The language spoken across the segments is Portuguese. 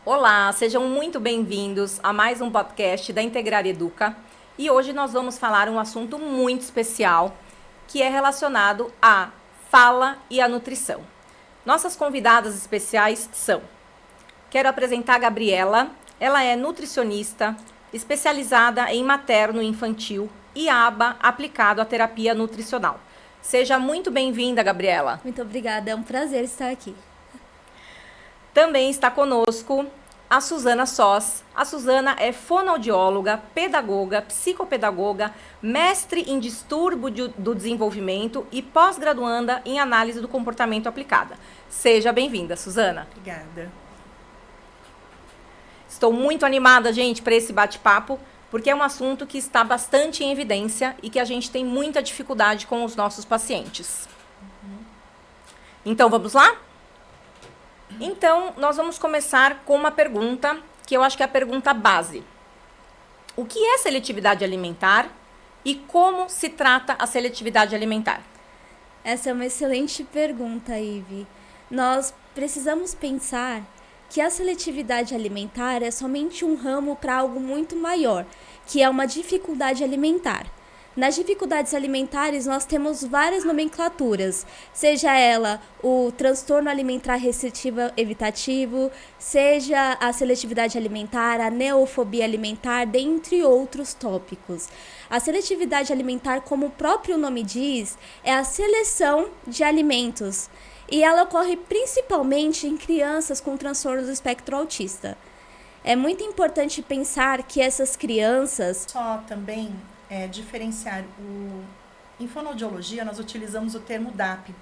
Olá, sejam muito bem-vindos a mais um podcast da Integrar Educa. E hoje nós vamos falar um assunto muito especial, que é relacionado à fala e à nutrição. Nossas convidadas especiais são: quero apresentar a Gabriela. Ela é nutricionista, especializada em materno e infantil e ABA aplicado à terapia nutricional. Seja muito bem-vinda, Gabriela. Muito obrigada, é um prazer estar aqui. Também está conosco a Suzana Sós. A Suzana é fonoaudióloga, pedagoga, psicopedagoga, mestre em distúrbio do desenvolvimento e pós-graduanda em análise do comportamento aplicada. Seja bem-vinda, Suzana. Obrigada. Estou muito animada, gente, para esse bate-papo, porque é um assunto que está bastante em evidência e que a gente tem muita dificuldade com os nossos pacientes. Então, vamos lá? Então, nós vamos começar com uma pergunta, que eu acho que é a pergunta base. O que é seletividade alimentar e como se trata a seletividade alimentar? Essa é uma excelente pergunta, Ive. Nós precisamos pensar que a seletividade alimentar é somente um ramo para algo muito maior, que é uma dificuldade alimentar. Nas dificuldades alimentares, nós temos várias nomenclaturas, seja ela o transtorno alimentar restritivo evitativo, seja a seletividade alimentar, a neofobia alimentar, dentre outros tópicos. A seletividade alimentar, como o próprio nome diz, é a seleção de alimentos e ela ocorre principalmente em crianças com transtorno do espectro autista. É muito importante pensar que essas crianças... Só também diferenciar em fonoaudiologia nós utilizamos o termo DAP,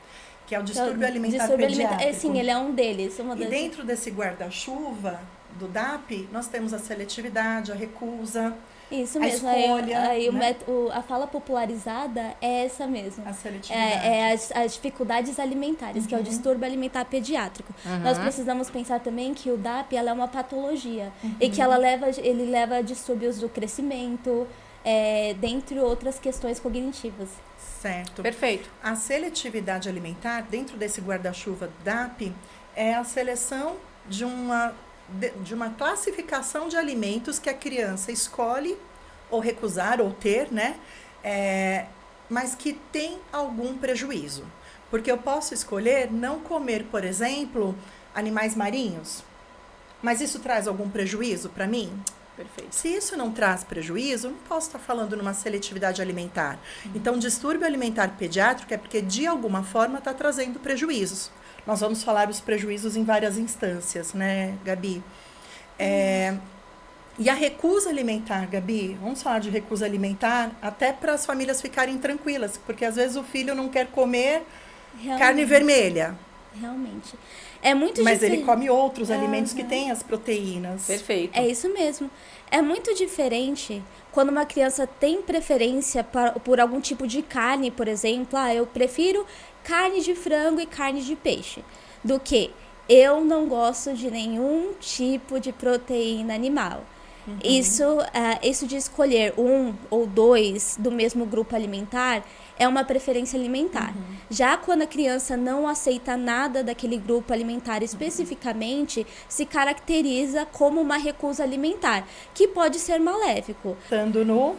que é o distúrbio alimentar pediátrico. Sim, ele é um deles. E dentro desse guarda-chuva do DAP, nós temos a seletividade, a recusa, isso a mesmo. escolha. Aí né? a fala popularizada é essa mesmo. A seletividade. As dificuldades alimentares, que é o distúrbio alimentar pediátrico. Nós precisamos pensar também que o DAP ela é uma patologia e que ele leva a distúrbios do crescimento, dentre outras questões cognitivas. Certo. Perfeito. A seletividade alimentar, dentro desse guarda-chuva DAP, é a seleção de uma classificação de alimentos que a criança escolhe ou recusar ou ter, né? Mas que tem algum prejuízo. Porque eu posso escolher não comer, por exemplo, animais marinhos, mas isso traz algum prejuízo para mim? Perfeito. Se isso não traz prejuízo, não posso estar falando numa seletividade alimentar. Então, distúrbio alimentar pediátrico é porque, de alguma forma, está trazendo prejuízos. Nós vamos falar os prejuízos em várias instâncias, né, Gabi? E a recusa alimentar, Gabi, vamos falar de recusa alimentar, até para as famílias ficarem tranquilas, porque às vezes o filho não quer comer carne vermelha. Realmente. É muito Mas diferente. ele come outros alimentos que têm as proteínas. Perfeito. É isso mesmo. É muito diferente quando uma criança tem preferência por algum tipo de carne, por exemplo. Eu prefiro carne de frango e carne de peixe, do que eu não gosto de nenhum tipo de proteína animal. Isso de escolher um ou dois do mesmo grupo alimentar é uma preferência alimentar. Já quando a criança não aceita nada daquele grupo alimentar especificamente, se caracteriza como uma recusa alimentar, que pode ser maléfico. Estando no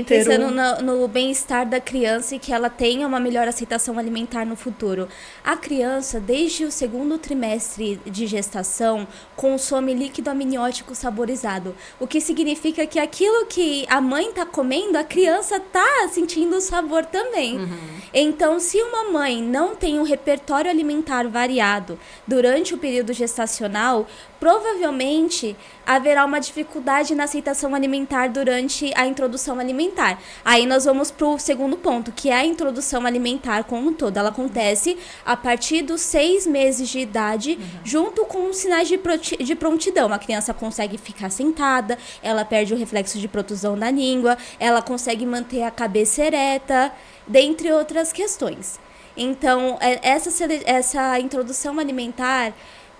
Pensando no bem-estar da criança e que ela tenha uma melhor aceitação alimentar no futuro. A criança, desde o segundo trimestre de gestação, consome líquido amniótico saborizado, o que significa que aquilo que a mãe está comendo, a criança está sentindo o sabor também. Então, se uma mãe não tem um repertório alimentar variado durante o período gestacional, provavelmente haverá uma dificuldade na aceitação alimentar durante a introdução alimentar. Aí nós vamos para o segundo ponto, que é a introdução alimentar como um todo. Ela acontece a partir dos 6 meses de idade, junto com os sinais de prontidão. A criança consegue ficar sentada, ela perde o reflexo de protusão da língua, ela consegue manter a cabeça ereta, dentre outras questões. Então, essa introdução alimentar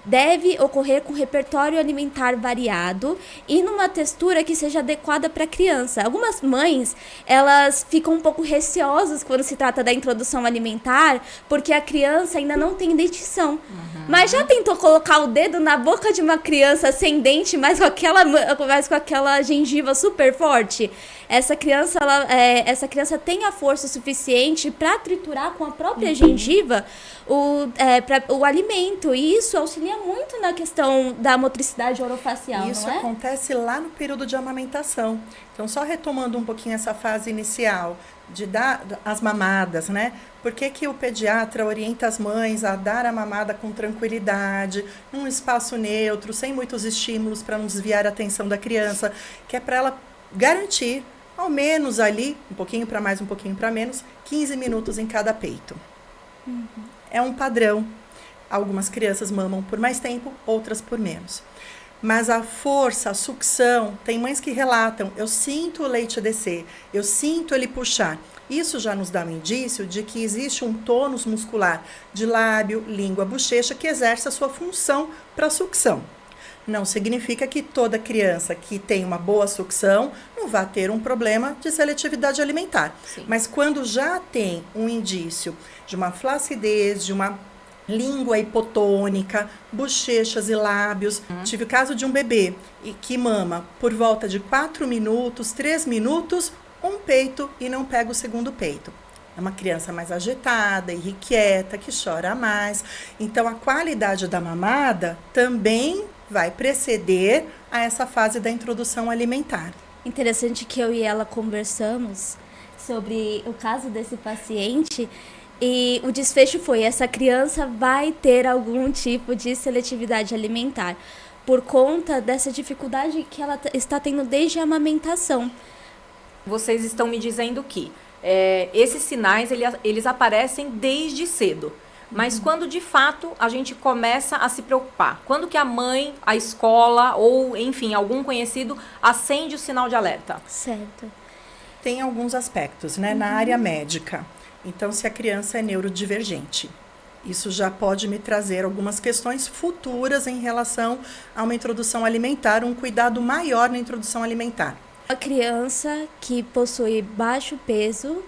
deve ocorrer com repertório alimentar variado e numa textura que seja adequada para a criança. Algumas mães, elas ficam um pouco receosas quando se trata da introdução alimentar, porque a criança ainda não tem dentição. Mas já tentou colocar o dedo na boca de uma criança sem dente, mas com aquela gengiva super forte? Essa criança tem a força suficiente para triturar com a própria gengiva o alimento. E isso auxilia muito na questão da motricidade orofacial, isso não é? Acontece lá no período de amamentação. Então, só retomando um pouquinho essa fase inicial de dar as mamadas, né? Por que o pediatra orienta as mães a dar a mamada com tranquilidade, num espaço neutro, sem muitos estímulos para não desviar a atenção da criança, que é para ela garantir, ao menos ali, um pouquinho para mais, um pouquinho para menos, 15 minutos em cada peito. É um padrão. Algumas crianças mamam por mais tempo, outras por menos. Mas a força, a sucção, tem mães que relatam, eu sinto o leite descer, eu sinto ele puxar. Isso já nos dá um indício de que existe um tônus muscular de lábio, língua, bochecha que exerce a sua função para sucção. Não significa que toda criança que tem uma boa sucção não vai ter um problema de seletividade alimentar. Sim. Mas quando já tem um indício de uma flacidez, de uma língua hipotônica, bochechas e lábios. Tive o caso de um bebê que mama por volta de 4 minutos, 3 minutos, um peito e não pega o segundo peito. É uma criança mais agitada, irrequieta, que chora mais. Então, a qualidade da mamada também vai preceder a essa fase da introdução alimentar. Interessante que eu e ela conversamos sobre o caso desse paciente. E o desfecho foi, essa criança vai ter algum tipo de seletividade alimentar por conta dessa dificuldade que ela está tendo desde a amamentação. Vocês estão me dizendo que esses sinais, eles aparecem desde cedo. Mas quando, de fato, a gente começa a se preocupar? Quando que a mãe, a escola ou, enfim, algum conhecido acende o sinal de alerta? Certo. Tem alguns aspectos, né? Na área médica. Então, se a criança é neurodivergente, isso já pode me trazer algumas questões futuras em relação a uma introdução alimentar, um cuidado maior na introdução alimentar. A criança que possui baixo peso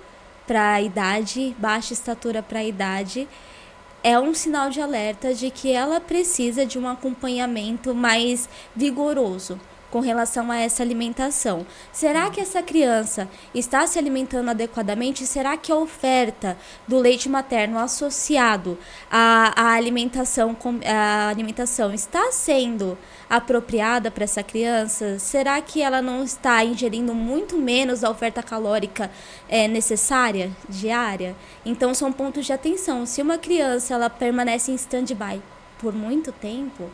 para a idade, baixa estatura para a idade, é um sinal de alerta de que ela precisa de um acompanhamento mais vigoroso com relação a essa alimentação. Será que essa criança está se alimentando adequadamente? Será que a oferta do leite materno associado à alimentação está sendo apropriada para essa criança? Será que ela não está ingerindo muito menos da oferta calórica necessária, diária? Então, são pontos de atenção. Se uma criança ela permanece em stand-by por muito tempo,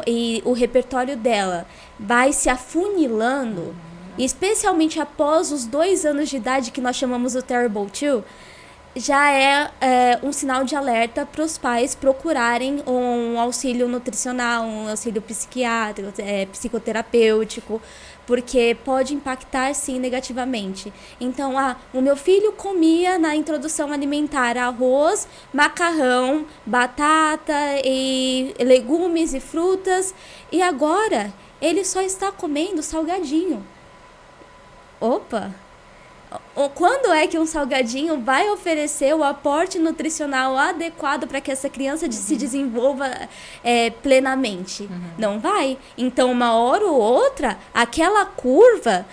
e o repertório dela vai se afunilando, especialmente após os 2 anos de idade, que nós chamamos o Terrible Two, já é um sinal de alerta para os pais procurarem um auxílio nutricional, um auxílio psiquiátrico, psicoterapêutico, porque pode impactar, sim, negativamente. Então, o meu filho comia na introdução alimentar arroz, macarrão, batata, e legumes e frutas, e agora ele só está comendo salgadinho. Opa! Quando é que um salgadinho vai oferecer o aporte nutricional adequado para que essa criança se desenvolva plenamente? Não vai. Então, uma hora ou outra, aquela curva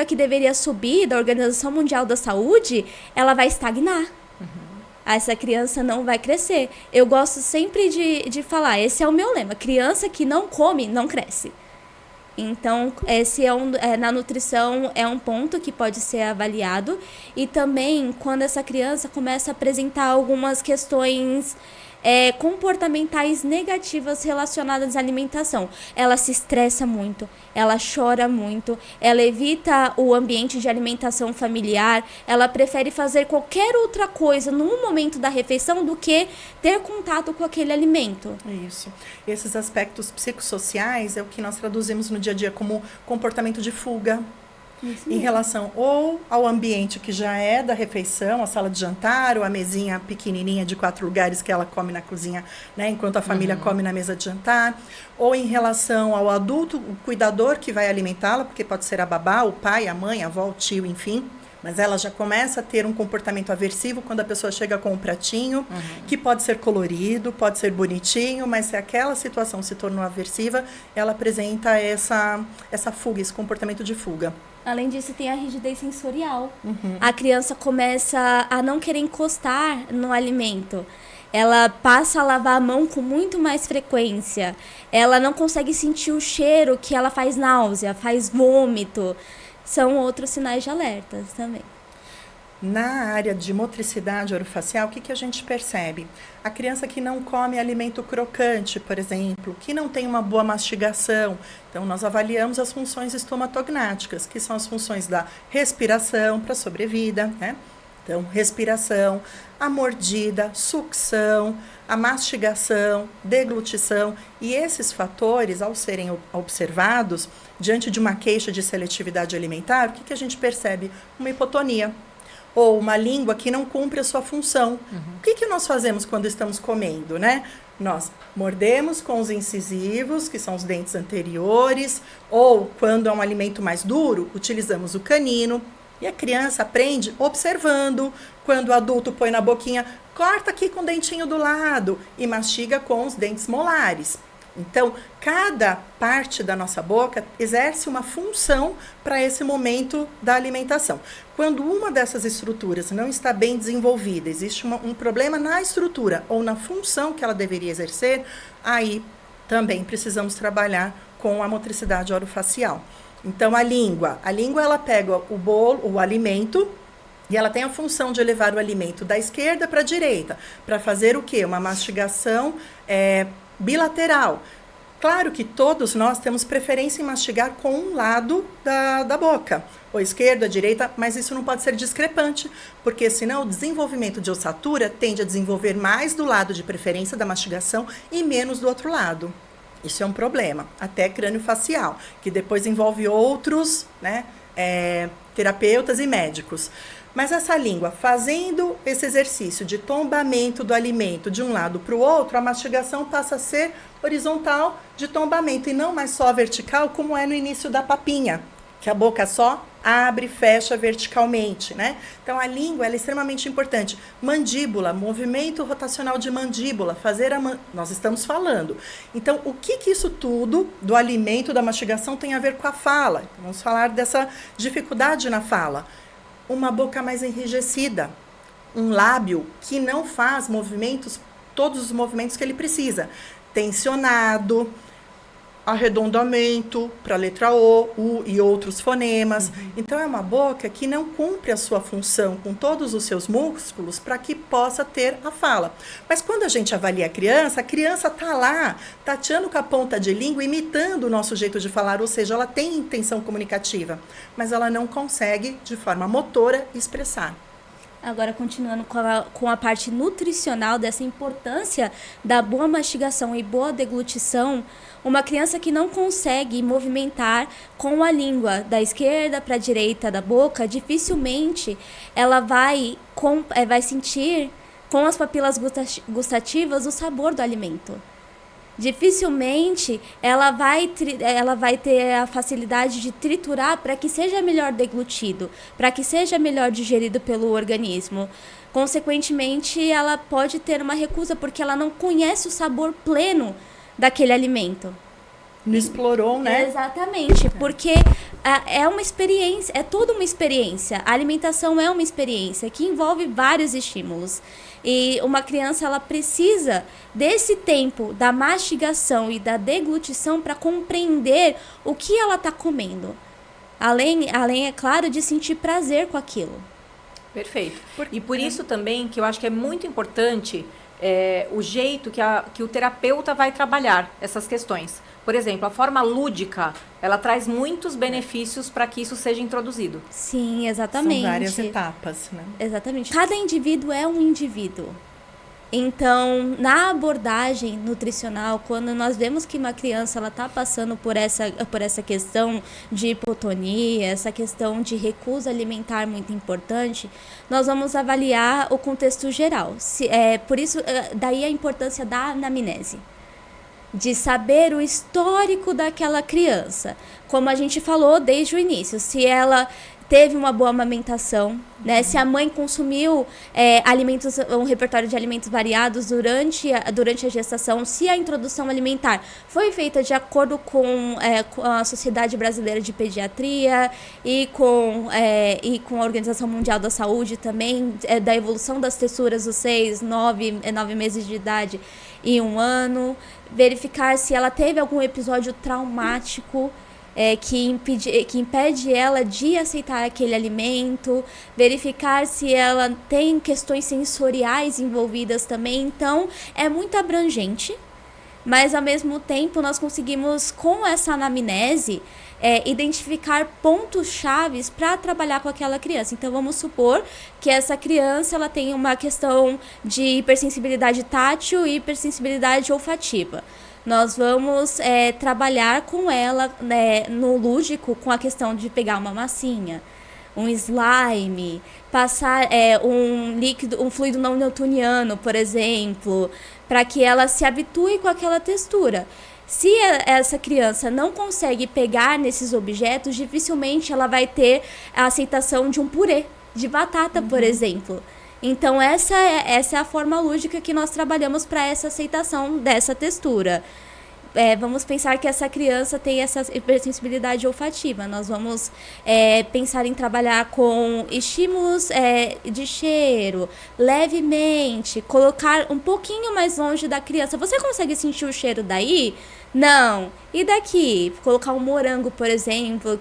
que deveria subir da Organização Mundial da Saúde, ela vai estagnar. Essa criança não vai crescer. Eu gosto sempre de falar, esse é o meu lema: criança que não come, não cresce. Então, esse na nutrição é um ponto que pode ser avaliado. E também, quando essa criança começa a apresentar algumas questões comportamentais negativas relacionadas à alimentação. Ela se estressa muito, ela chora muito, ela evita o ambiente de alimentação familiar, ela prefere fazer qualquer outra coisa no momento da refeição do que ter contato com aquele alimento. Isso. Esses aspectos psicossociais é o que nós traduzimos no dia a dia como comportamento de fuga, Em relação ou ao ambiente que já é da refeição, a sala de jantar, ou a mesinha pequenininha de 4 lugares que ela come na cozinha, né, enquanto a família come na mesa de jantar, ou em relação ao adulto, o cuidador que vai alimentá-la, porque pode ser a babá, o pai, a mãe, a avó, o tio, enfim. Mas ela já começa a ter um comportamento aversivo quando a pessoa chega com um pratinho, que pode ser colorido, pode ser bonitinho, mas se aquela situação se tornou aversiva, ela apresenta essa fuga, esse comportamento de fuga. Além disso, tem a rigidez sensorial. A criança começa a não querer encostar no alimento. Ela passa a lavar a mão com muito mais frequência. Ela não consegue sentir o cheiro, que ela faz náusea, faz vômito. São outros sinais de alerta também. Na área de motricidade orofacial, o que a gente percebe? A criança que não come alimento crocante, por exemplo, que não tem uma boa mastigação. Então, nós avaliamos as funções estomatognáticas, que são as funções da respiração para a sobrevida, né? Então, respiração, a mordida, sucção, a mastigação, deglutição. E esses fatores, ao serem observados, diante de uma queixa de seletividade alimentar, o que a gente percebe? Uma hipotonia. Ou uma língua que não cumpre a sua função. O que nós fazemos quando estamos comendo, né? Nós mordemos com os incisivos, que são os dentes anteriores, ou quando é um alimento mais duro, utilizamos o canino. E a criança aprende observando, quando o adulto põe na boquinha, corta aqui com o dentinho do lado e mastiga com os dentes molares. Então, cada parte da nossa boca exerce uma função para esse momento da alimentação. Quando uma dessas estruturas não está bem desenvolvida, existe um problema na estrutura ou na função que ela deveria exercer, aí também precisamos trabalhar com a motricidade orofacial. Então, a língua ela pega o alimento, e ela tem a função de levar o alimento da esquerda para a direita, para fazer o quê? Uma mastigação bilateral. Claro que todos nós temos preferência em mastigar com um lado da boca, ou esquerda, ou direita, mas isso não pode ser discrepante, porque senão o desenvolvimento de ossatura tende a desenvolver mais do lado de preferência da mastigação e menos do outro lado. Isso é um problema, até crâniofacial, que depois envolve outros, né, terapeutas e médicos. Mas essa língua, fazendo esse exercício de tombamento do alimento de um lado para o outro, a mastigação passa a ser horizontal de tombamento e não mais só vertical, como é no início da papinha, que a boca só abre e fecha verticalmente, né? Então, a língua ela é extremamente importante. Mandíbula, movimento rotacional de mandíbula, nós estamos falando. Então, o que isso tudo do alimento, da mastigação, tem a ver com a fala? Vamos falar dessa dificuldade na fala. Uma boca mais enrijecida, um lábio que não faz todos os movimentos que ele precisa. Tensionado, arredondamento para a letra O, U e outros fonemas. Então, é uma boca que não cumpre a sua função com todos os seus músculos para que possa ter a fala. Mas quando a gente avalia a criança está lá, tateando com a ponta de língua, imitando o nosso jeito de falar, ou seja, ela tem intenção comunicativa, mas ela não consegue, de forma motora, expressar. Agora, continuando com a parte nutricional dessa importância da boa mastigação e boa deglutição, uma criança que não consegue movimentar com a língua da esquerda para a direita da boca, dificilmente ela vai sentir com as papilas gustativas o sabor do alimento. Dificilmente ela vai ter a facilidade de triturar para que seja melhor deglutido, para que seja melhor digerido pelo organismo. Consequentemente, ela pode ter uma recusa porque ela não conhece o sabor pleno daquele alimento. Não explorou, né? Exatamente, porque é uma experiência, é toda uma experiência. A alimentação é uma experiência que envolve vários estímulos. E uma criança, ela precisa desse tempo da mastigação e da deglutição para compreender o que ela está comendo. Além, é claro, de sentir prazer com aquilo. Perfeito. E por isso também que eu acho que é muito importante o jeito que o terapeuta vai trabalhar essas questões. Por exemplo, a forma lúdica, ela traz muitos benefícios para que isso seja introduzido. Sim, exatamente. São várias etapas, né? Exatamente. Cada indivíduo é um indivíduo. Então, na abordagem nutricional, quando nós vemos que uma criança está passando por essa questão de hipotonia, essa questão de recusa alimentar muito importante, nós vamos avaliar o contexto geral. Por isso, daí a importância da anamnese, de saber o histórico daquela criança. Como a gente falou desde o início, se ela teve uma boa amamentação, né? Se a mãe consumiu um repertório de alimentos variados durante a gestação, se a introdução alimentar foi feita de acordo com a Sociedade Brasileira de Pediatria e com a Organização Mundial da Saúde também, da evolução das texturas dos 6, 9 meses de idade e 1 ano, verificar se ela teve algum episódio traumático que impede ela de aceitar aquele alimento, verificar se ela tem questões sensoriais envolvidas também. Então, é muito abrangente, mas ao mesmo tempo nós conseguimos, com essa anamnese, identificar pontos chaves para trabalhar com aquela criança. Então, vamos supor que essa criança ela tem uma questão de hipersensibilidade tátil e hipersensibilidade olfativa. Nós vamos trabalhar com ela, né, no lúdico, com a questão de pegar uma massinha, um slime, passar um fluido não newtoniano, por exemplo, para que ela se habitue com aquela textura. Se essa criança não consegue pegar nesses objetos, dificilmente ela vai ter a aceitação de um purê de batata, por exemplo. Então, essa é a forma lúdica que nós trabalhamos para essa aceitação dessa textura. Vamos pensar que essa criança tem essa hipersensibilidade olfativa. Nós vamos pensar em trabalhar com estímulos de cheiro, levemente, colocar um pouquinho mais longe da criança. Você consegue sentir o cheiro daí? Não. E daqui? Colocar um morango, por exemplo,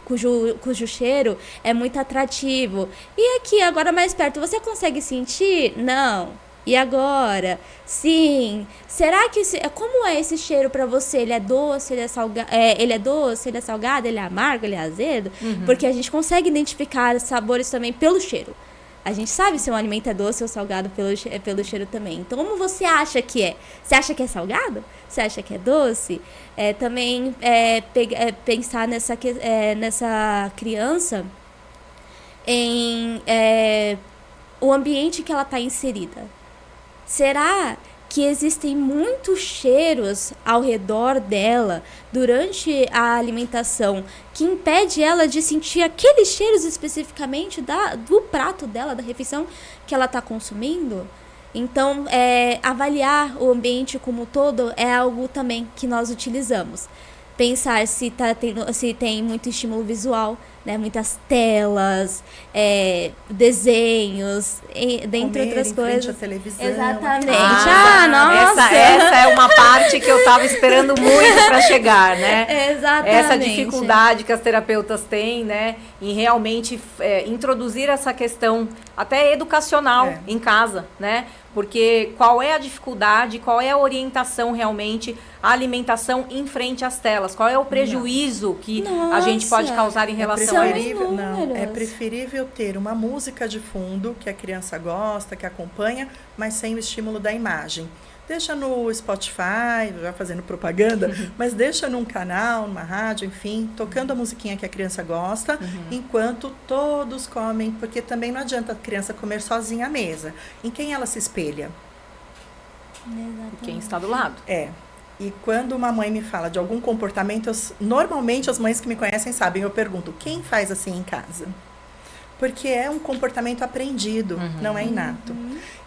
cujo cheiro é muito atrativo. E aqui, agora mais perto, você consegue sentir? Não. E agora? Sim. Será que como é esse cheiro para você? Ele é doce, ele é salgado, ele é amargo, ele é azedo? Porque a gente consegue identificar sabores também pelo cheiro. A gente sabe se um alimento é doce ou salgado pelo cheiro também. Então, como você acha que é? Você acha que é salgado? Você acha que é doce? Também pensar nessa criança em o ambiente que ela está inserida. Será que existem muitos cheiros ao redor dela durante a alimentação que impede ela de sentir aqueles cheiros especificamente do prato dela, da refeição que ela está consumindo? Então, avaliar o ambiente como um todo é algo também que nós utilizamos. Pensar se tem muito estímulo visual, né? Muitas telas, desenhos, dentre outras coisas. A televisão. Exatamente. Nossa! Essa é uma parte que eu estava esperando muito para chegar, né? Exatamente. Essa dificuldade que as terapeutas têm, né? Em realmente introduzir essa questão até educacional em casa, né? Porque qual é a dificuldade, qual é a orientação realmente, a alimentação em frente às telas? Qual é o prejuízo que a gente pode causar em relação a isso? É preferível ter uma música de fundo que a criança gosta, que acompanha, mas sem o estímulo da imagem. Deixa no Spotify, já fazendo propaganda, mas deixa num canal, numa rádio, enfim, tocando a musiquinha que a criança gosta, enquanto todos comem, porque também não adianta a criança comer sozinha à mesa. Em quem ela se espelha? Quem está do lado. E quando uma mãe me fala de algum comportamento, normalmente as mães que me conhecem sabem, eu pergunto, quem faz assim em casa? Porque é um comportamento aprendido, não é inato.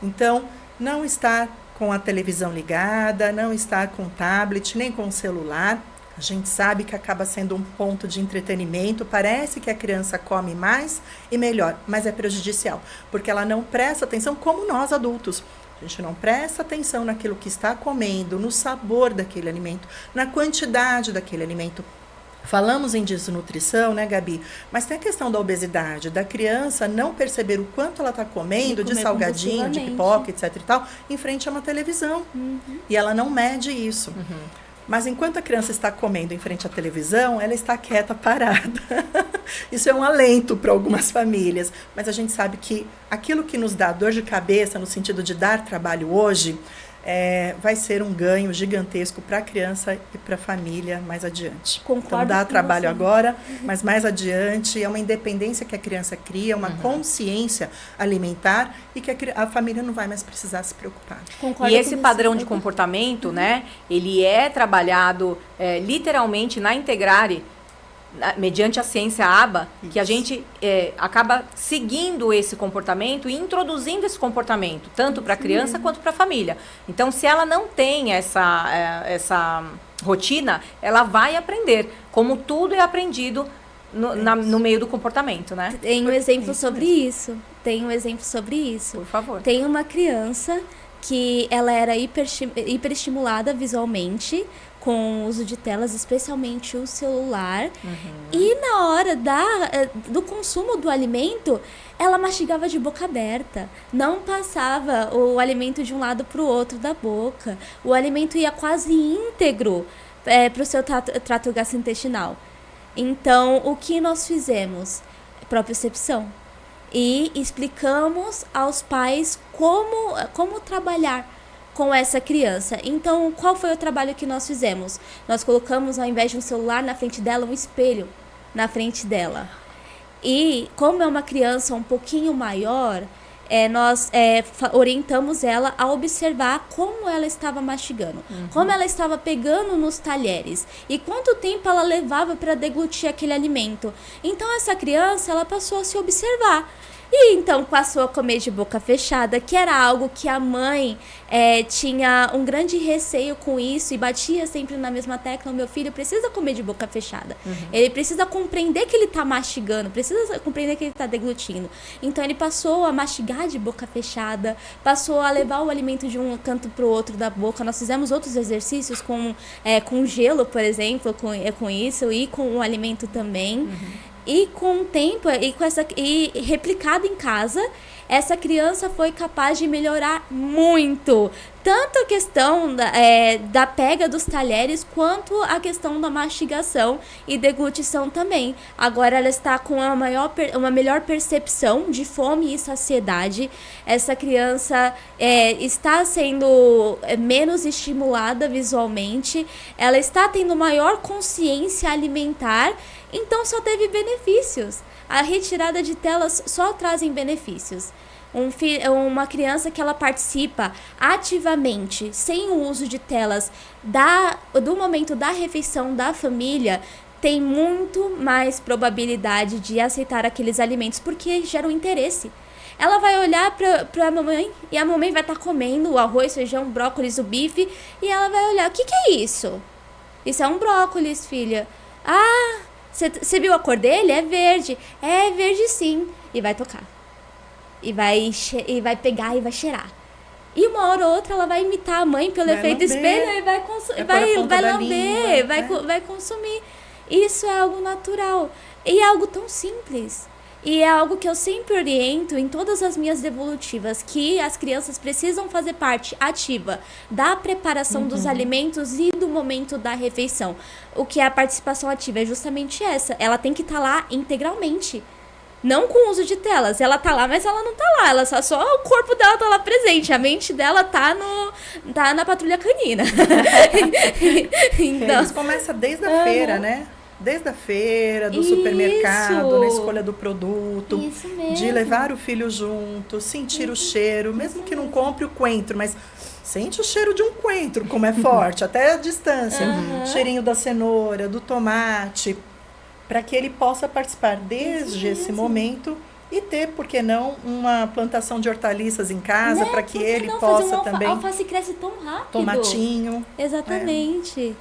Então, não estar com a televisão ligada, não estar com o tablet, nem com o celular. A gente sabe que acaba sendo um ponto de entretenimento. Parece que a criança come mais e melhor, mas é prejudicial, porque ela não presta atenção como nós adultos. A gente não presta atenção naquilo que está comendo, no sabor daquele alimento, na quantidade daquele alimento. Falamos em desnutrição, né, Gabi? Mas tem a questão da obesidade, da criança não perceber o quanto ela está comendo de salgadinho, de pipoca, etc e tal, em frente a uma televisão. E ela não mede isso. Mas enquanto a criança está comendo em frente à televisão, ela está quieta, parada. Isso é um alento para algumas famílias. Mas a gente sabe que aquilo que nos dá dor de cabeça, no sentido de dar trabalho hoje, vai ser um ganho gigantesco para a criança e para a família mais adiante. Concordo. Então dá trabalho agora, mas mais adiante é uma independência que a criança cria, uma consciência alimentar e que a família não vai mais precisar se preocupar. Concordo. E esse padrão de comportamento, né, ele é trabalhado literalmente na Integrare, mediante a ciência ABA, Isso. que a gente acaba seguindo esse comportamento e introduzindo esse comportamento, tanto para a criança quanto para a família. Então, se ela não tem essa rotina, ela vai aprender, como tudo é aprendido no meio do comportamento, né? Tem um exemplo sobre isso. Por favor. Tem uma criança que ela era hiperestimulada visualmente, com o uso de telas, especialmente o celular. E na hora do consumo do alimento, ela mastigava de boca aberta. Não passava o alimento de um lado para o outro da boca. O alimento ia quase íntegro para o seu trato gastrointestinal. Então, o que nós fizemos? Propriocepção. E explicamos aos pais como trabalhar com essa criança. Então, qual foi o trabalho que nós fizemos? Nós colocamos, ao invés de um celular na frente dela, um espelho na frente dela. E, como é uma criança um pouquinho maior, nós orientamos ela a observar como ela estava mastigando, como ela estava pegando nos talheres e quanto tempo ela levava para deglutir aquele alimento. Então, essa criança, ela passou a se observar. E então passou a comer de boca fechada, que era algo que a mãe tinha um grande receio com isso e batia sempre na mesma tecla: o meu filho precisa comer de boca fechada. Ele precisa compreender que ele está mastigando, precisa compreender que ele está deglutindo. Então ele passou a mastigar de boca fechada, passou a levar o alimento de um canto para o outro da boca. Nós fizemos outros exercícios com gelo, por exemplo, com isso, e com o alimento também. E com o tempo, e replicado em casa, essa criança foi capaz de melhorar muito. Tanto a questão da pega dos talheres, quanto a questão da mastigação e deglutição também. Agora ela está com uma melhor percepção de fome e saciedade. Essa criança está sendo menos estimulada visualmente. Ela está tendo maior consciência alimentar. Então só teve benefícios. A retirada de telas só trazem benefícios. Uma criança que ela participa ativamente, sem o uso de telas, do momento da refeição da família, tem muito mais probabilidade de aceitar aqueles alimentos, porque gera um interesse. Ela vai olhar para a mamãe e a mamãe vai estar comendo o arroz, feijão, brócolis, o bife, e ela vai olhar: o que é isso? Isso é um brócolis, filha. Ah, você viu a cor dele? É verde. É verde sim. E vai tocar. E vai pegar e vai cheirar. E uma hora ou outra ela vai imitar a mãe pelo efeito espelho e vai lamber, vai consumir. Isso é algo natural. E é algo tão simples. E é algo que eu sempre oriento em todas as minhas devolutivas, que as crianças precisam fazer parte ativa da preparação dos alimentos e do momento da refeição. O que é a participação ativa é justamente essa. Ela tem que estar lá integralmente. Não com o uso de telas. Ela tá lá, mas ela não tá lá. Ela só o corpo dela tá lá presente. A mente dela tá na patrulha canina. Então, eles começam desde a feira, né? Desde a feira, do supermercado, na escolha do produto, de levar o filho junto, sentir o cheiro, mesmo que não compre o coentro, mas sente o cheiro de um coentro, como é forte, até a distância. Cheirinho da cenoura, do tomate, para que ele possa participar desde esse momento e ter, por que não, uma plantação de hortaliças em casa, para que ele possa também... A alface cresce tão rápido. Tomatinho. Exatamente.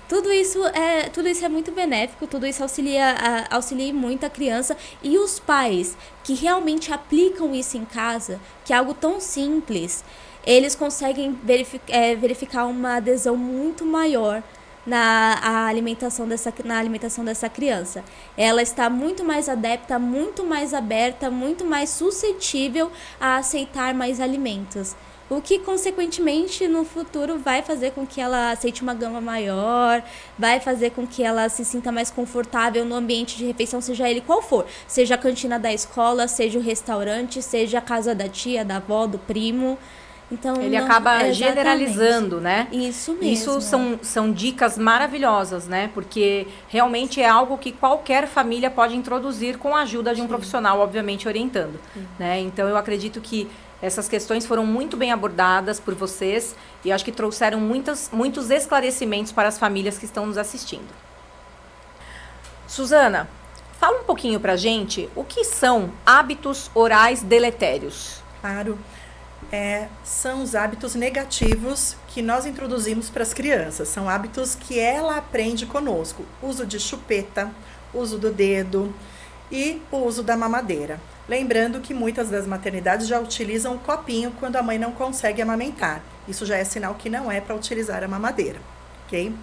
Tudo isso é muito benéfico, tudo isso auxilia muito a criança e os pais que realmente aplicam isso em casa, que é algo tão simples, eles conseguem verificar uma adesão muito maior na alimentação dessa criança. Ela está muito mais adepta, muito mais aberta, muito mais suscetível a aceitar mais alimentos. o que consequentemente no futuro vai fazer com que ela aceite uma gama maior, vai fazer com que ela se sinta mais confortável no ambiente de refeição, seja ele qual for, seja a cantina da escola, seja o restaurante, seja a casa da tia, da avó, do primo. Então, ele acaba generalizando, né? Isso mesmo. Isso são dicas maravilhosas, né? Porque realmente é algo que qualquer família pode introduzir com a ajuda de um profissional, obviamente, orientando. Né? Então, eu acredito que essas questões foram muito bem abordadas por vocês e acho que trouxeram muitos esclarecimentos para as famílias que estão nos assistindo. Suzana, fala um pouquinho pra gente o que são hábitos orais deletérios. Claro. São os hábitos negativos que nós introduzimos para as crianças. São hábitos que ela aprende conosco. Uso de chupeta, uso do dedo e o uso da mamadeira. Lembrando que muitas das maternidades já utilizam o copinho quando a mãe não consegue amamentar. Isso já é sinal que não é para utilizar a mamadeira, ok?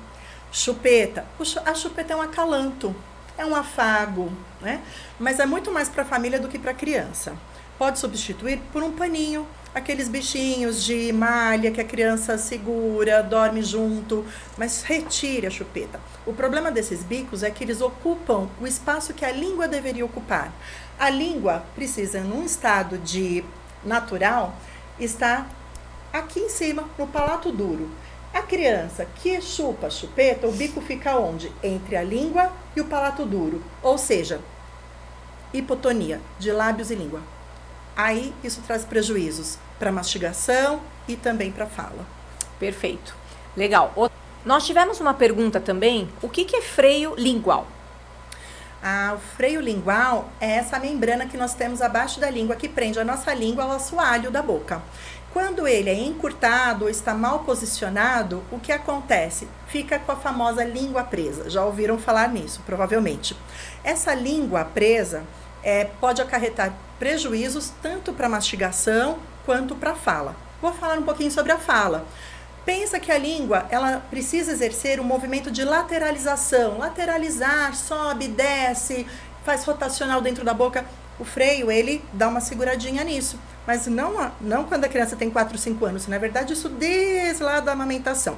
Chupeta. A chupeta é um acalanto, é um afago, né? Mas é muito mais para a família do que para a criança. Pode substituir por um paninho, aqueles bichinhos de malha que a criança segura, dorme junto, mas retire a chupeta. O problema desses bicos é que eles ocupam o espaço que a língua deveria ocupar. A língua precisa, num estado de natural, estar aqui em cima, no palato duro. A criança que chupa a chupeta, o bico fica onde? Entre a língua e o palato duro. Ou seja, hipotonia de lábios e língua. Aí isso traz prejuízos para mastigação e também para fala. Perfeito. Legal. Nós tivemos uma pergunta também. O que é freio lingual? O freio lingual é essa membrana que nós temos abaixo da língua que prende a nossa língua ao assoalho da boca. Quando ele é encurtado ou está mal posicionado, o que acontece? Fica com a famosa língua presa. Já ouviram falar nisso, provavelmente. Essa língua presa pode acarretar prejuízos tanto para a mastigação quanto para a fala. Vou falar um pouquinho sobre a fala. Pensa que a língua, ela precisa exercer um movimento de lateralização. Lateralizar, sobe, desce, faz rotacional dentro da boca. O freio, ele dá uma seguradinha nisso. Mas não quando a criança tem 4, 5 anos. Na verdade, isso desde lá da amamentação.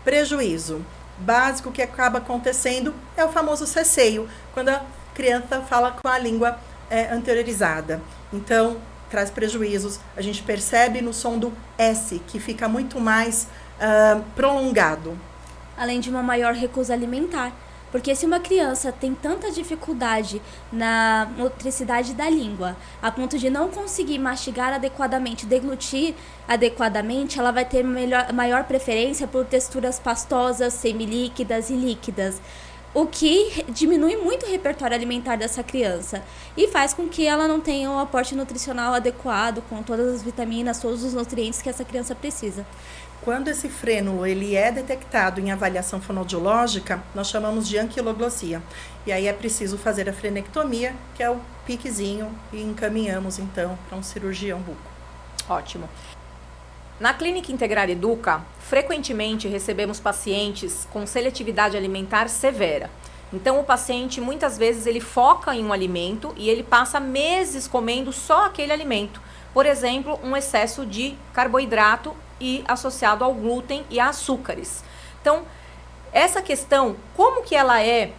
Prejuízo básico que acaba acontecendo é o famoso ceceio. Quando a criança fala com a língua anteriorizada. Então, traz prejuízos. A gente percebe no som do S, que fica muito mais prolongado. Além de uma maior recusa alimentar. Porque se uma criança tem tanta dificuldade na motricidade da língua, a ponto de não conseguir mastigar adequadamente, deglutir adequadamente, ela vai ter maior preferência por texturas pastosas, semilíquidas e líquidas. O que diminui muito o repertório alimentar dessa criança e faz com que ela não tenha um aporte nutricional adequado, com todas as vitaminas, todos os nutrientes que essa criança precisa. Quando esse frênulo ele é detectado em avaliação fonoaudiológica, nós chamamos de anquiloglossia. E aí é preciso fazer a frenectomia, que é o piquezinho, e encaminhamos então para um cirurgião buco. Ótimo. Na Clínica Integrar Educa, frequentemente recebemos pacientes com seletividade alimentar severa. Então, o paciente, muitas vezes, ele foca em um alimento e ele passa meses comendo só aquele alimento. Por exemplo, um excesso de carboidrato e associado ao glúten e a açúcares. Então, essa questão, como que ela é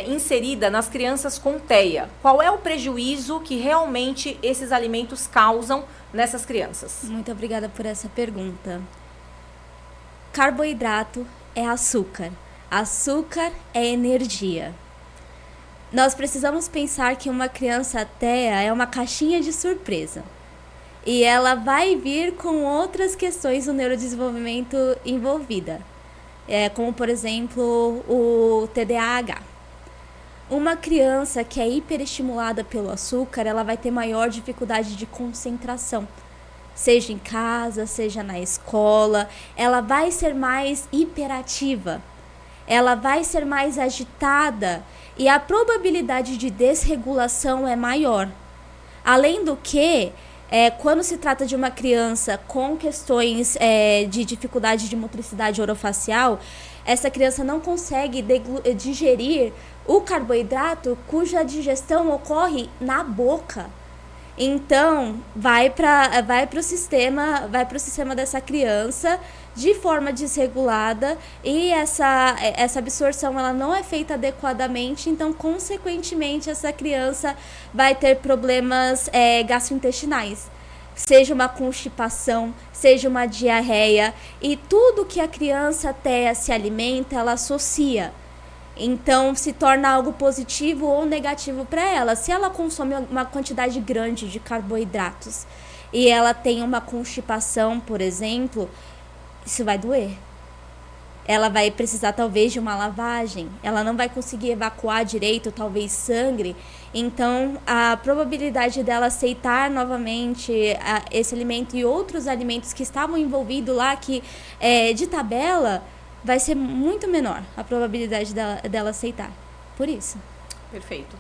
inserida nas crianças com TEA? Qual é o prejuízo que realmente esses alimentos causam nessas crianças? Muito obrigada por essa pergunta. Carboidrato é açúcar. Açúcar é energia. Nós precisamos pensar que uma criança TEA é uma caixinha de surpresa. E ela vai vir com outras questões do neurodesenvolvimento envolvida. Como, por exemplo, o TDAH. Uma criança que é hiperestimulada pelo açúcar, ela vai ter maior dificuldade de concentração. Seja em casa, seja na escola, ela vai ser mais hiperativa. Ela vai ser mais agitada e a probabilidade de desregulação é maior. Além do que, quando se trata de uma criança com questões de dificuldade de motricidade orofacial, essa criança não consegue digerir o carboidrato cuja digestão ocorre na boca. Então, vai para o sistema dessa criança de forma desregulada, e essa absorção ela não é feita adequadamente, então, consequentemente, essa criança vai ter problemas gastrointestinais. Seja uma constipação, seja uma diarreia, e tudo que a criança até se alimenta, ela associa. Então, se torna algo positivo ou negativo para ela. Se ela consome uma quantidade grande de carboidratos e ela tem uma constipação, por exemplo, isso vai doer. Ela vai precisar, talvez, de uma lavagem. Ela não vai conseguir evacuar direito, talvez sangre. Então, a probabilidade dela aceitar novamente esse alimento e outros alimentos que estavam envolvidos lá, que de tabela, vai ser muito menor a probabilidade dela aceitar. Por isso. Perfeito.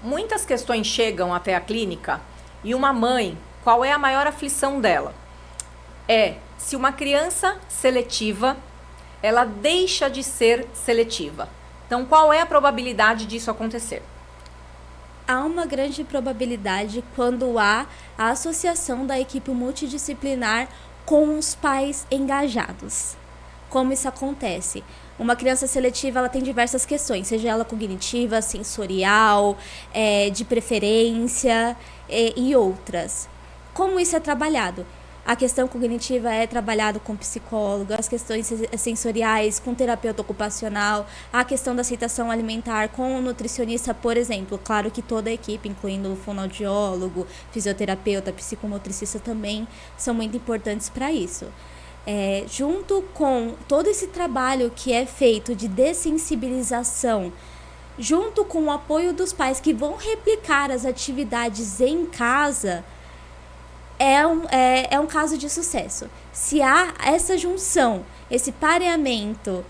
Muitas questões chegam até a clínica e uma mãe, qual é a maior aflição dela? Se uma criança seletiva, ela deixa de ser seletiva. Então, qual é a probabilidade disso acontecer? Há uma grande probabilidade quando há a associação da equipe multidisciplinar com os pais engajados. Como isso acontece? Uma criança seletiva, ela tem diversas questões, seja ela cognitiva, sensorial, de preferência e outras. Como isso é trabalhado? A questão cognitiva é trabalhado com psicólogo, as questões sensoriais com terapeuta ocupacional, a questão da aceitação alimentar com o nutricionista, por exemplo. Claro que toda a equipe, incluindo o fonoaudiólogo, fisioterapeuta, psicomotricista também, são muito importantes para isso. Junto com todo esse trabalho que é feito de dessensibilização, junto com o apoio dos pais que vão replicar as atividades em casa, é um caso de sucesso. Se há essa junção, esse pareamento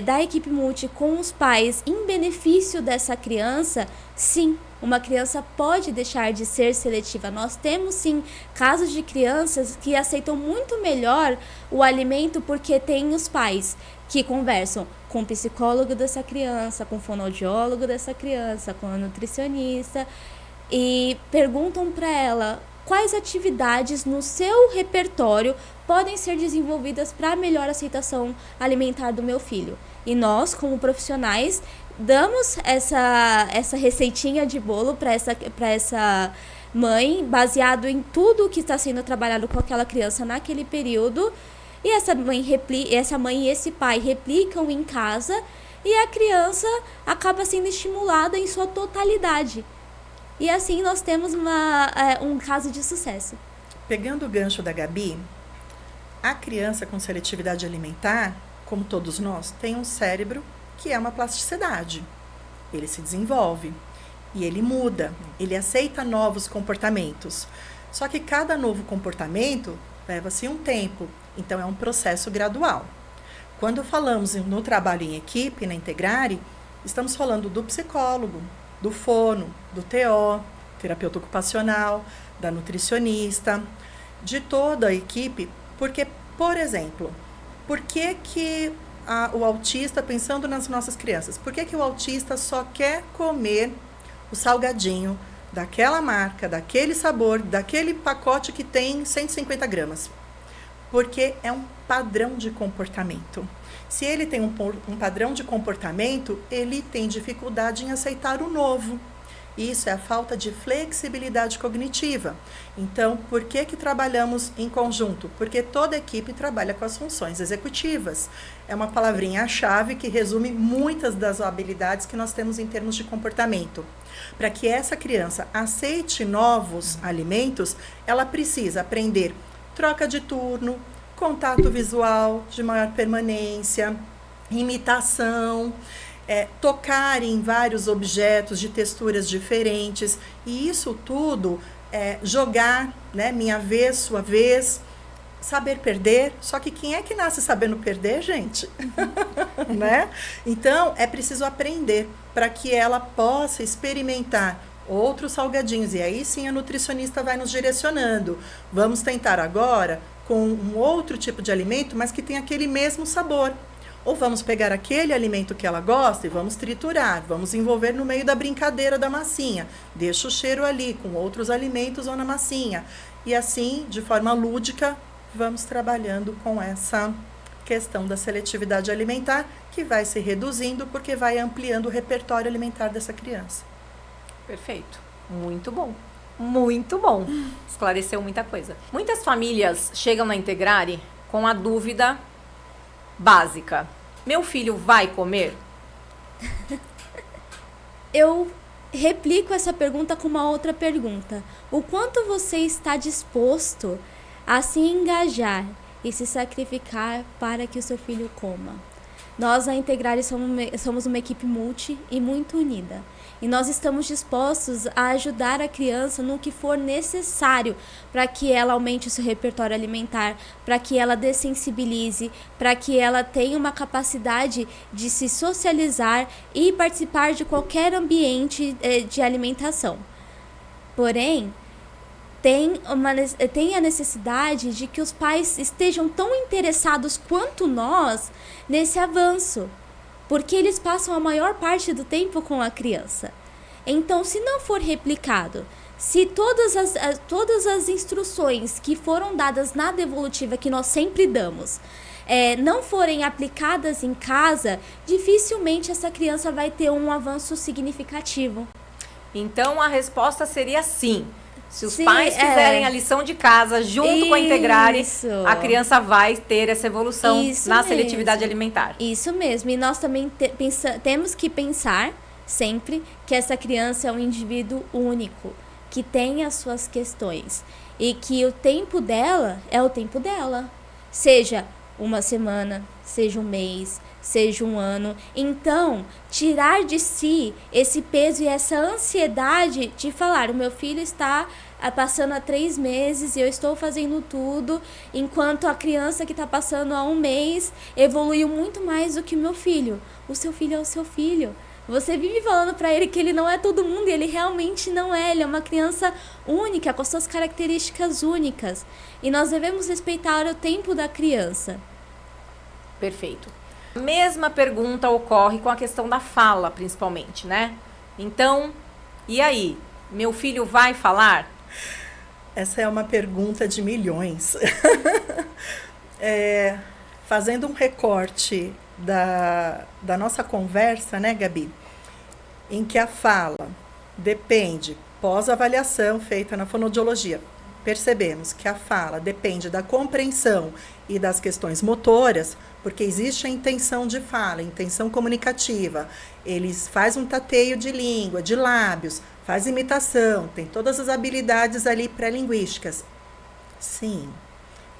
da equipe multi com os pais em benefício dessa criança, sim, uma criança pode deixar de ser seletiva. Nós temos, sim, casos de crianças que aceitam muito melhor o alimento porque tem os pais que conversam com o psicólogo dessa criança, com o fonoaudiólogo dessa criança, com a nutricionista, e perguntam para ela quais atividades no seu repertório podem ser desenvolvidas para a melhor aceitação alimentar do meu filho. E nós, como profissionais, damos essa receitinha de bolo para essa mãe, baseado em tudo que está sendo trabalhado com aquela criança naquele período, e essa mãe e esse pai replicam em casa, e a criança acaba sendo estimulada em sua totalidade. E assim nós temos um caso de sucesso. Pegando o gancho da Gabi, a criança com seletividade alimentar, como todos nós, tem um cérebro que é uma plasticidade. Ele se desenvolve e ele muda, ele aceita novos comportamentos. Só que cada novo comportamento leva-se um tempo, então é um processo gradual. Quando falamos no trabalho em equipe, na Integrare, estamos falando do psicólogo, do fono, do TO, terapeuta ocupacional, da nutricionista, de toda a equipe, porque, por exemplo, por que o autista, pensando nas nossas crianças, por que o autista só quer comer o salgadinho daquela marca, daquele sabor, daquele pacote que tem 150 gramas? Porque é um padrão de comportamento. Se ele tem um padrão de comportamento, ele tem dificuldade em aceitar o novo. Isso é a falta de flexibilidade cognitiva. Então, por que trabalhamos em conjunto? Porque toda equipe trabalha com as funções executivas. É uma palavrinha-chave que resume muitas das habilidades que nós temos em termos de comportamento. Para que essa criança aceite novos alimentos, ela precisa aprender troca de turno, contato visual de maior permanência, imitação, tocar em vários objetos de texturas diferentes, e isso tudo jogar, né, minha vez, sua vez, saber perder. Só que quem é que nasce sabendo perder, gente? Né? Então, é preciso aprender para que ela possa experimentar outros salgadinhos, e aí sim a nutricionista vai nos direcionando. Vamos tentar agora com um outro tipo de alimento, mas que tem aquele mesmo sabor. Ou vamos pegar aquele alimento que ela gosta e vamos triturar, vamos envolver no meio da brincadeira da massinha. Deixa o cheiro ali, com outros alimentos ou na massinha. E assim, de forma lúdica, vamos trabalhando com essa questão da seletividade alimentar, que vai se reduzindo porque vai ampliando o repertório alimentar dessa criança. Perfeito. Muito bom. Muito bom. Esclareceu muita coisa. Muitas famílias chegam na Integrare com a dúvida básica: meu filho vai comer? Eu replico essa pergunta com uma outra pergunta. O quanto você está disposto a se engajar e se sacrificar para que o seu filho coma? Nós, a Integrare, somos uma equipe multi e muito unida. E nós estamos dispostos a ajudar a criança no que for necessário para que ela aumente o seu repertório alimentar, para que ela dessensibilize, para que ela tenha uma capacidade de se socializar e participar de qualquer ambiente de alimentação. Porém, tem a necessidade de que os pais estejam tão interessados quanto nós nesse avanço, porque eles passam a maior parte do tempo com a criança. Então, se não for replicado, se todas as instruções que foram dadas na devolutiva, que nós sempre damos, não forem aplicadas em casa, dificilmente essa criança vai ter um avanço significativo. Então, a resposta seria sim. Se os pais fizerem a lição de casa junto com a Integrare, a criança vai ter essa evolução na seletividade alimentar. Isso mesmo. E nós também temos que pensar sempre que essa criança é um indivíduo único, que tem as suas questões. E que o tempo dela é o tempo dela. Seja uma semana, seja um mês, seja um ano. Então, tirar de si esse peso e essa ansiedade de falar: o meu filho está passando há 3 meses e eu estou fazendo tudo, enquanto a criança que está passando há 1 mês evoluiu muito mais do que o meu filho. O seu filho é o seu filho. Você vive falando para ele que ele não é todo mundo, e ele realmente não é. Ele é uma criança única, com suas características únicas. E nós devemos respeitar o tempo da criança. Perfeito. A mesma pergunta ocorre com a questão da fala, principalmente, né? Então, e aí? Meu filho vai falar? Essa é uma pergunta de milhões. Fazendo um recorte da nossa conversa, né, Gabi? Em que a fala depende, pós-avaliação feita na fonoaudiologia, percebemos que a fala depende da compreensão e das questões motoras, porque existe a intenção de fala, a intenção comunicativa. Eles faz um tateio de língua, de lábios, faz imitação, tem todas as habilidades ali pré-linguísticas. Sim,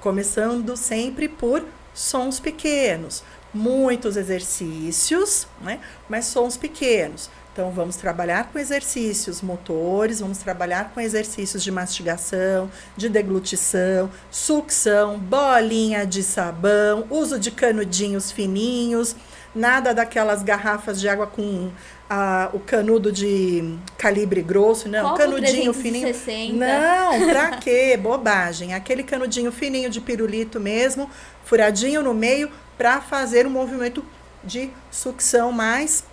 começando sempre por sons pequenos, muitos exercícios, né? Mas sons pequenos. Então, vamos trabalhar com exercícios motores, vamos trabalhar com exercícios de mastigação, de deglutição, sucção, bolinha de sabão, uso de canudinhos fininhos, nada daquelas garrafas de água com o canudo de calibre grosso, não, Copo canudinho 360. fininho. Não, pra quê? Bobagem. Aquele canudinho fininho de pirulito mesmo, furadinho no meio, para fazer um movimento de sucção mais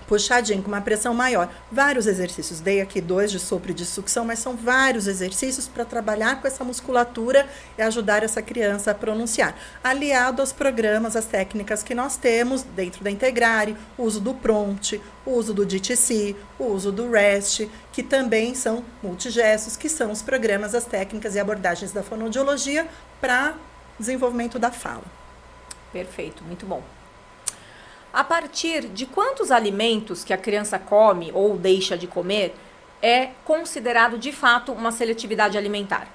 puxadinho, com uma pressão maior. Vários exercícios. Dei aqui 2 de sopro e de sucção, mas são vários exercícios para trabalhar com essa musculatura e ajudar essa criança a pronunciar. Aliado aos programas, às técnicas que nós temos dentro da Integrare, o uso do Prompt, o uso do DTC, o uso do REST, que também são multigestos, que são os programas, as técnicas e abordagens da fonoaudiologia para desenvolvimento da fala. Perfeito, muito bom. A partir de quantos alimentos que a criança come ou deixa de comer é considerado de fato uma seletividade alimentar?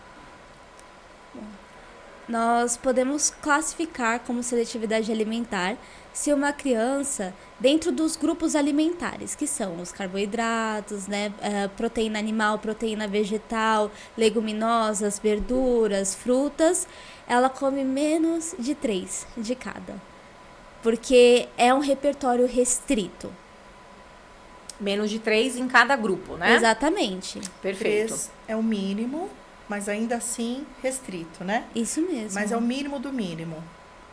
Nós podemos classificar como seletividade alimentar se uma criança, dentro dos grupos alimentares, que são os carboidratos, né, proteína animal, proteína vegetal, leguminosas, verduras, frutas, ela come menos de 3 de cada. Porque é um repertório restrito. Menos de 3 em cada grupo, né? Exatamente. Perfeito. 3 é o mínimo, mas ainda assim restrito, né? Isso mesmo. Mas é o mínimo do mínimo.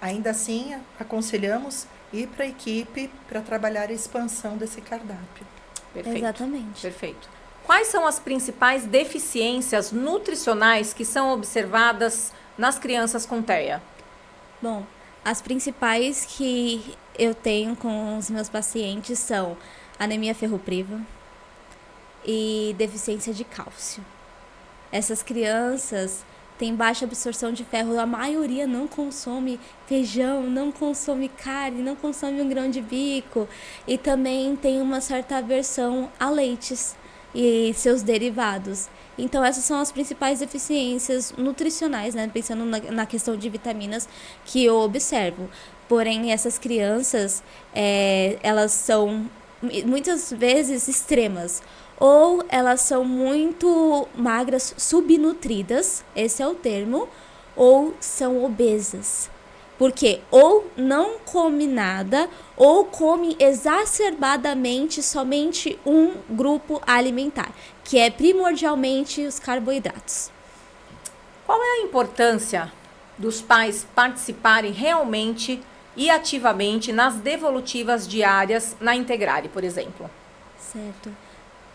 Ainda assim, aconselhamos ir para a equipe para trabalhar a expansão desse cardápio. Perfeito. Exatamente. Perfeito. Quais são as principais deficiências nutricionais que são observadas nas crianças com TEA? Bom, as principais que eu tenho com os meus pacientes são anemia ferropriva e deficiência de cálcio. Essas crianças têm baixa absorção de ferro, a maioria não consome feijão, não consome carne, não consome um grão de bico e também tem uma certa aversão a leites e seus derivados. Então essas são as principais deficiências nutricionais, né? Pensando na questão de vitaminas que eu observo. Porém, essas crianças, elas são muitas vezes extremas. Ou elas são muito magras, subnutridas, esse é o termo, ou são obesas. Porque ou não come nada, ou come exacerbadamente somente um grupo alimentar, que é primordialmente os carboidratos. Qual é a importância dos pais participarem realmente e ativamente nas devolutivas diárias na Integrare, por exemplo? Certo.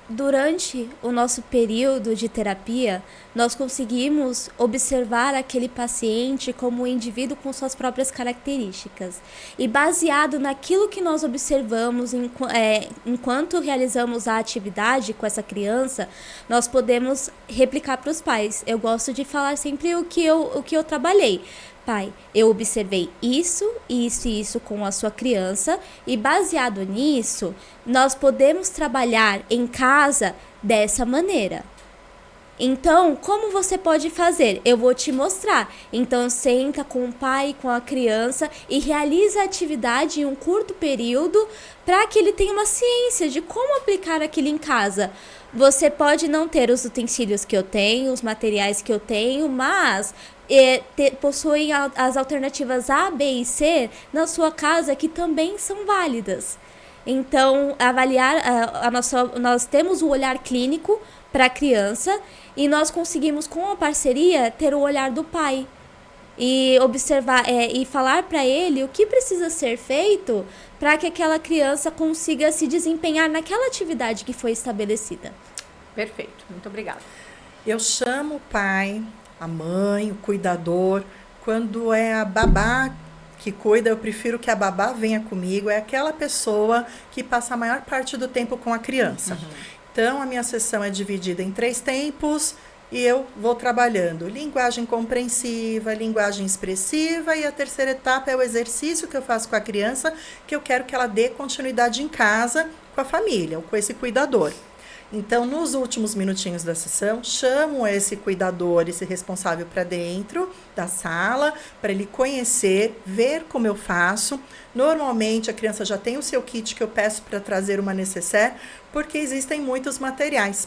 Durante o nosso período de terapia, nós conseguimos observar aquele paciente como um indivíduo com suas próprias características. E baseado naquilo que nós observamos enquanto realizamos a atividade com essa criança, nós podemos replicar para os pais. Eu gosto de falar sempre o que eu trabalhei. Pai, eu observei isso e isso com a sua criança e baseado nisso, nós podemos trabalhar em casa dessa maneira. Então, como você pode fazer? Eu vou te mostrar. Então, senta com o pai e com a criança e realiza a atividade em um curto período para que ele tenha uma ciência de como aplicar aquilo em casa. Você pode não ter os utensílios que eu tenho, os materiais que eu tenho, mas possuem as alternativas A, B e C na sua casa que também são válidas. Então, avaliar nós temos o olhar clínico para a criança e nós conseguimos, com a parceria, ter o olhar do pai e observar e falar para ele o que precisa ser feito para que aquela criança consiga se desempenhar naquela atividade que foi estabelecida. Perfeito, muito obrigada. Eu chamo o pai, a mãe, o cuidador. Quando é a babá que cuida, eu prefiro que a babá venha comigo. É aquela pessoa que passa a maior parte do tempo com a criança. Então, a minha sessão é dividida em 3 tempos e eu vou trabalhando linguagem compreensiva, linguagem expressiva e a terceira etapa é o exercício que eu faço com a criança, que eu quero que ela dê continuidade em casa com a família ou com esse cuidador. Então, nos últimos minutinhos da sessão, chamo esse cuidador, esse responsável para dentro da sala, para ele conhecer, ver como eu faço. Normalmente, a criança já tem o seu kit que eu peço para trazer uma necessaire, porque existem muitos materiais.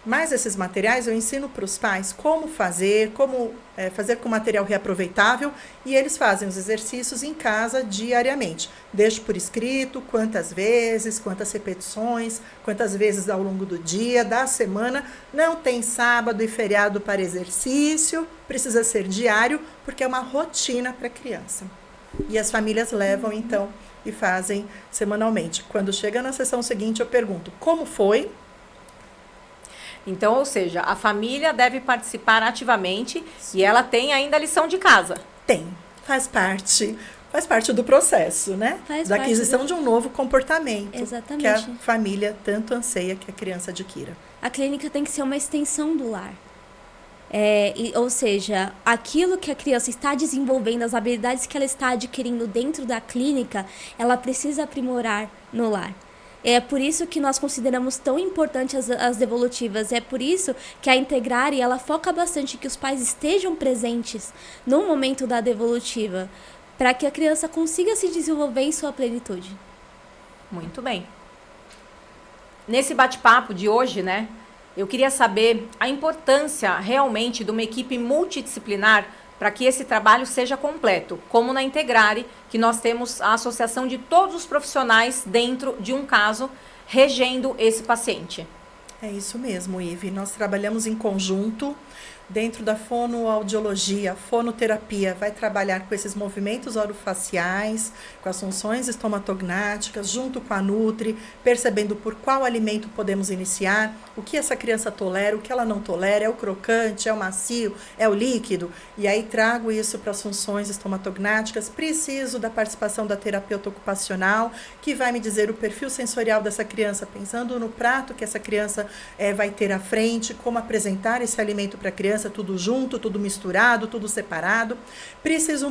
Mas esses materiais eu ensino para os pais como fazer com material reaproveitável e eles fazem os exercícios em casa diariamente. Deixo por escrito quantas vezes, quantas repetições, quantas vezes ao longo do dia, da semana. Não tem sábado e feriado para exercício, precisa ser diário, porque é uma rotina para a criança. E as famílias levam, então, e fazem semanalmente. Quando chega na sessão seguinte, eu pergunto, como foi? Então, ou seja, a família deve participar ativamente. Sim. E ela tem ainda a lição de casa. Tem, faz parte do processo, né? Da aquisição de um novo comportamento. Exatamente. Que a família tanto anseia que a criança adquira. A clínica tem que ser uma extensão do lar. Ou seja, aquilo que a criança está desenvolvendo, as habilidades que ela está adquirindo dentro da clínica, ela precisa aprimorar no lar. É por isso que nós consideramos tão importantes as devolutivas. É por isso que a Integrare, ela foca bastante que os pais estejam presentes no momento da devolutiva, para que a criança consiga se desenvolver em sua plenitude. Muito bem. Nesse bate-papo de hoje, né, eu queria saber a importância realmente de uma equipe multidisciplinar para que esse trabalho seja completo, como na Integrare, que nós temos a associação de todos os profissionais dentro de um caso, regendo esse paciente. É isso mesmo, Ive. Nós trabalhamos em conjunto, dentro da fonoaudiologia, fonoterapia, vai trabalhar com esses movimentos orofaciais, com as funções estomatognáticas, junto com a Nutri, percebendo por qual alimento podemos iniciar, o que essa criança tolera, o que ela não tolera, é o crocante, é o macio, é o líquido, e aí trago isso para as funções estomatognáticas. Preciso da participação da terapeuta ocupacional, que vai me dizer o perfil sensorial dessa criança, pensando no prato que essa criança vai ter à frente, como apresentar esse alimento para a criança, tudo junto, tudo misturado, tudo separado. Preciso,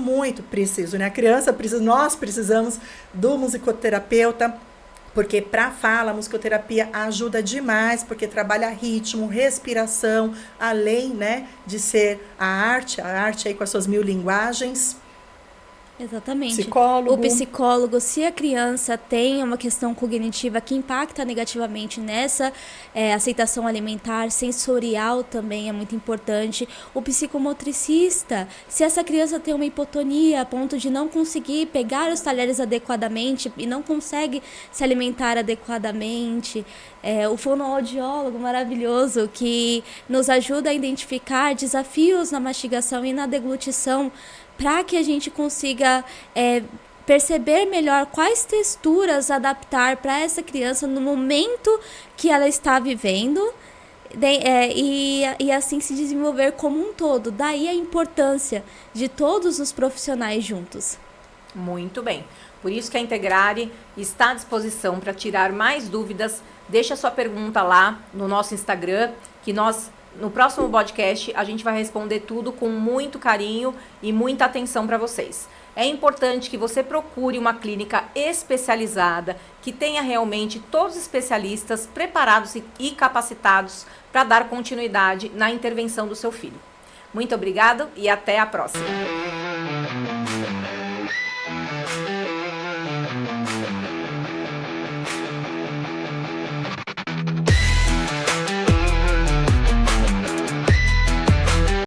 né? A criança precisa, nós precisamos do musicoterapeuta, porque para a fala, a musicoterapia ajuda demais, porque trabalha ritmo, respiração, além, né, de ser a arte aí com as suas 1000 linguagens. Exatamente. Psicólogo. O psicólogo, se a criança tem uma questão cognitiva que impacta negativamente nessa aceitação alimentar, sensorial também é muito importante. O psicomotricista, se essa criança tem uma hipotonia a ponto de não conseguir pegar os talheres adequadamente e não consegue se alimentar adequadamente. O fonoaudiólogo maravilhoso que nos ajuda a identificar desafios na mastigação e na deglutição, para que a gente consiga perceber melhor quais texturas adaptar para essa criança no momento que ela está vivendo, e assim se desenvolver como um todo. Daí a importância de todos os profissionais juntos. Muito bem. Por isso que a Integrare está à disposição para tirar mais dúvidas. Deixa a sua pergunta lá no nosso Instagram, que nós... No próximo podcast, a gente vai responder tudo com muito carinho e muita atenção para vocês. É importante que você procure uma clínica especializada, que tenha realmente todos os especialistas preparados e capacitados para dar continuidade na intervenção do seu filho. Muito obrigado e até a próxima!